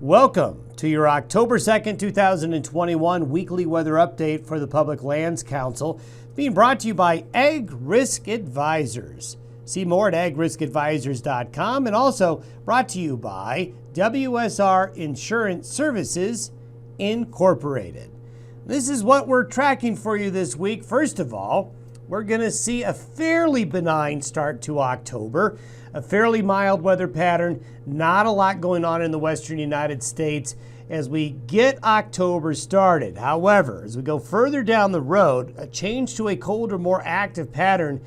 Welcome to your October 2nd, 2021 weekly weather update for the Public Lands Council, being brought to you by Ag Risk Advisors. See more at agriskadvisors.com, and also brought to you by WSR Insurance Services Incorporated. This is what we're tracking for you this week. First of all, we're going to see a fairly benign start to October, a fairly mild weather pattern, not a lot going on in the western United States as we get October started. However, as we go further down the road, a change to a colder, more active pattern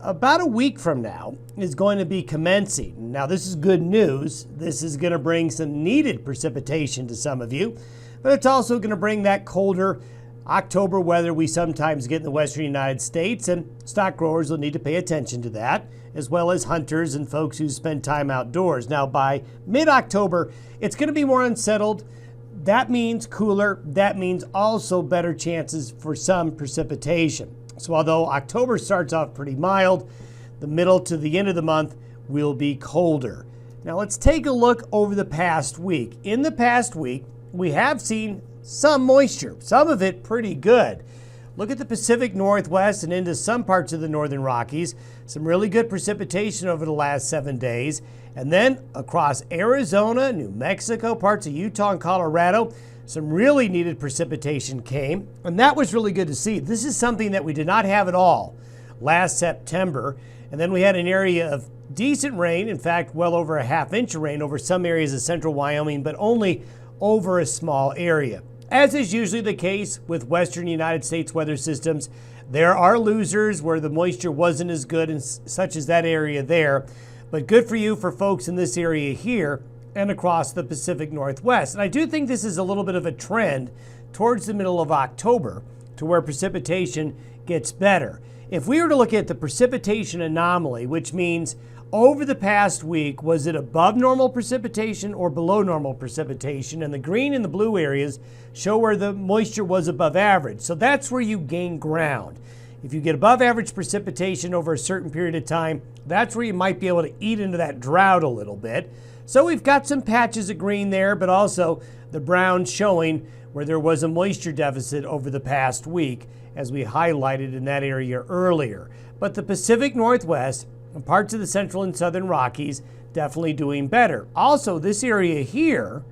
about a week from now is going to be commencing. Now, this is good news. This is going to bring some needed precipitation to some of you, but it's also going to bring that colder October weather we sometimes get in the western United States, and stock growers will need to pay attention to that, as well as hunters and folks who spend time outdoors. Now, by mid-October, it's going to be more unsettled. That means cooler. That means also better chances for some precipitation. So although October starts off pretty mild, the middle to the end of the month will be colder. Now, let's take a look over the past week. In the past week, we have seen some moisture, some of it pretty good. Look at the Pacific Northwest and into some parts of the Northern Rockies. Some really good precipitation over the last 7 days. And then across Arizona, New Mexico, parts of Utah and Colorado, some really needed precipitation came. And that was really good to see. This is something that we did not have at all last September. And then we had an area of decent rain, in fact, well over a half-inch of rain over some areas of central Wyoming, but only over a small area. As is usually the case with western United States weather systems, there are losers where the moisture wasn't as good, and such as that area there. But good for you for folks in this area here and across the Pacific Northwest. And I do think this is a little bit of a trend towards the middle of October to where precipitation gets better. If we were to look at the precipitation anomaly, which means over the past week, was it above normal precipitation or below normal precipitation? And the green and the blue areas show where the moisture was above average. So that's where you gain ground. If you get above average precipitation over a certain period of time, that's where you might be able to eat into that drought a little bit. So we've got some patches of green there, but also the brown showing where there was a moisture deficit over the past week, as we highlighted in that area earlier. But the Pacific Northwest and parts of the central and southern Rockies definitely doing better. Also, this area here,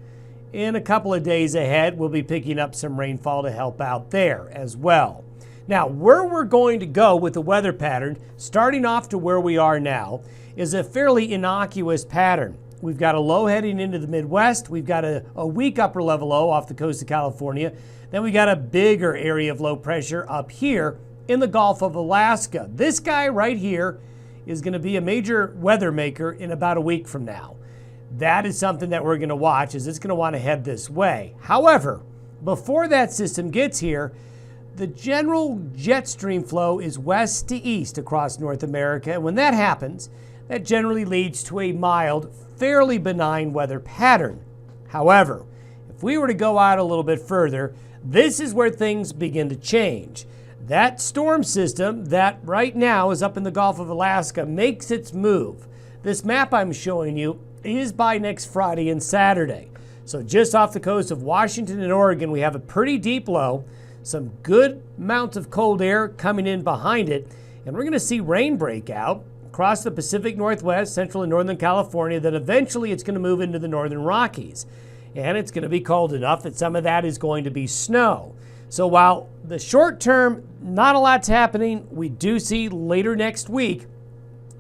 in a couple of days ahead, we'll be picking up some rainfall to help out there as well. Now, where we're going to go with the weather pattern, starting off to where we are now, is a fairly innocuous pattern. We've got a low heading into the Midwest. We've got a weak upper level low off the coast of California. Then we got a bigger area of low pressure up here in the Gulf of Alaska. This guy right here is going to be a major weather maker in about a week from now. That is something that we're going to watch, as it's going to want to head this way. However, before that system gets here, the general jet stream flow is west to east across North America. And when that happens, that generally leads to a mild, fairly benign weather pattern. However, if we were to go out a little bit further, this is where things begin to change. That storm system that right now is up in the Gulf of Alaska makes its move. This map I'm showing you is by next Friday and Saturday. So just off the coast of Washington and Oregon, we have a pretty deep low, some good amounts of cold air coming in behind it, and we're going to see rain break out across the Pacific Northwest, Central and Northern California. Then eventually it's going to move into the Northern Rockies. And it's going to be cold enough that some of that is going to be snow. So while the short term, not a lot's happening, we do see later next week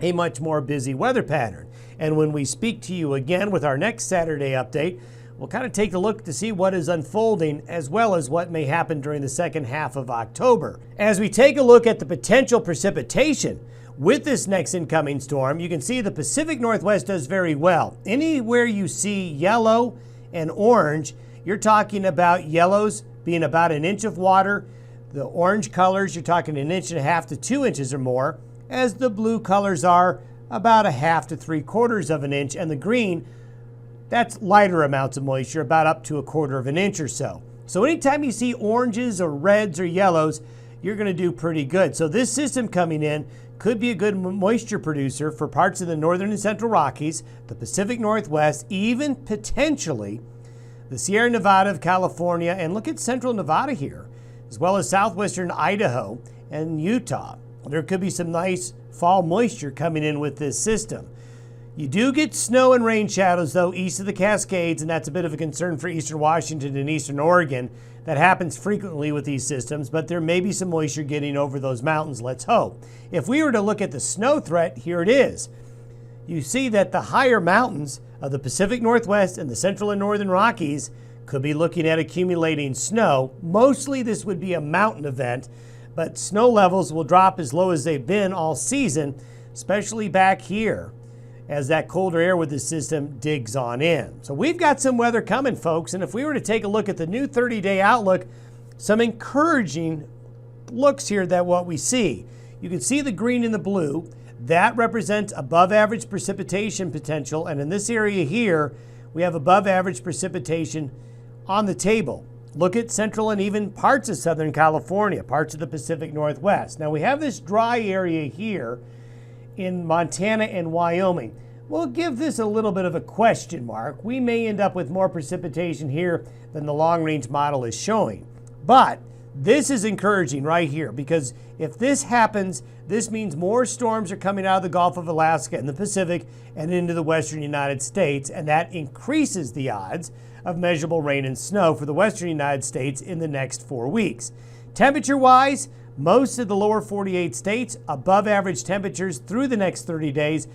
a much more busy weather pattern. And when we speak to you again with our next Saturday update, we'll kind of take a look to see what is unfolding, as well as what may happen during the second half of October. As we take a look at the potential precipitation with this next incoming storm, you can see the Pacific Northwest does very well. Anywhere you see yellow and orange, you're talking about yellows being about an inch of water. The orange colors, you're talking 1.5 inches to 2 inches or more, as the blue colors are about 1/2 to 3/4 of an inch, and the green, that's lighter amounts of moisture, about up to 1/4 of an inch or so. So anytime you see oranges or reds or yellows, you're going to do pretty good. So this system coming in could be a good moisture producer for parts of the northern and central Rockies, the Pacific Northwest, even potentially the Sierra Nevada of California, and look at central Nevada here, as well as southwestern Idaho and Utah. There could be some nice fall moisture coming in with this system. You do get snow and rain shadows, though, east of the Cascades, and that's a bit of a concern for eastern Washington and eastern Oregon. That happens frequently with these systems, but there may be some moisture getting over those mountains, let's hope. If we were to look at the snow threat, here it is. You see that the higher mountains of the Pacific Northwest and the Central and Northern Rockies could be looking at accumulating snow. Mostly this would be a mountain event, but snow levels will drop as low as they've been all season, especially back here, as that colder air with the system digs on in. So we've got some weather coming, folks, and if we were to take a look at the new 30-day outlook, some encouraging looks here that what we see. You can see the green and the blue. That represents above average precipitation potential, and in this area here, we have above average precipitation on the table. Look at central and even parts of Southern California, parts of the Pacific Northwest. Now we have this dry area here in Montana and Wyoming. We'll give this a little bit of a question mark. We may end up with more precipitation here than the long-range model is showing. But this is encouraging right here, because if this happens, this means more storms are coming out of the Gulf of Alaska and the Pacific and into the western United States, and that increases the odds of measurable rain and snow for the western United States in the next 4 weeks. Temperature-wise, most of the lower 48 states above average temperatures through the next 30 days.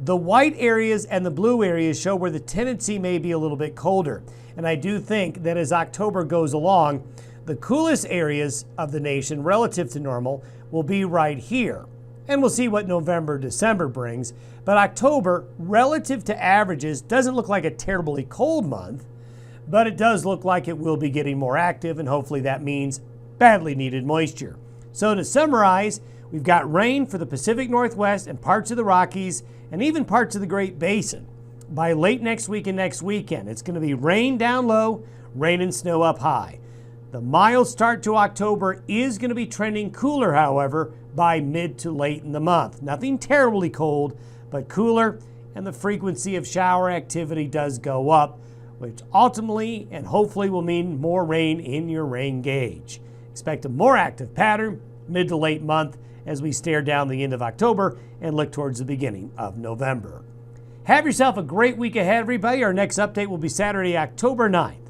The white areas and the blue areas show where the tendency may be a little bit colder. And I do think that as October goes along, the coolest areas of the nation relative to normal will be right here. And we'll see what November, December brings. But October, relative to averages, doesn't look like a terribly cold month, but it does look like it will be getting more active, and hopefully that means badly needed moisture. So to summarize, we've got rain for the Pacific Northwest and parts of the Rockies and even parts of the Great Basin. By late next week and next weekend, it's going to be rain down low, rain and snow up high. The mild start to October is going to be trending cooler, however, by mid to late in the month. Nothing terribly cold, but cooler, and the frequency of shower activity does go up, which ultimately and hopefully will mean more rain in your rain gauge. Expect a more active pattern mid to late month as we stare down the end of October and look towards the beginning of November. Have yourself a great week ahead, everybody. Our next update will be Saturday, October 9th.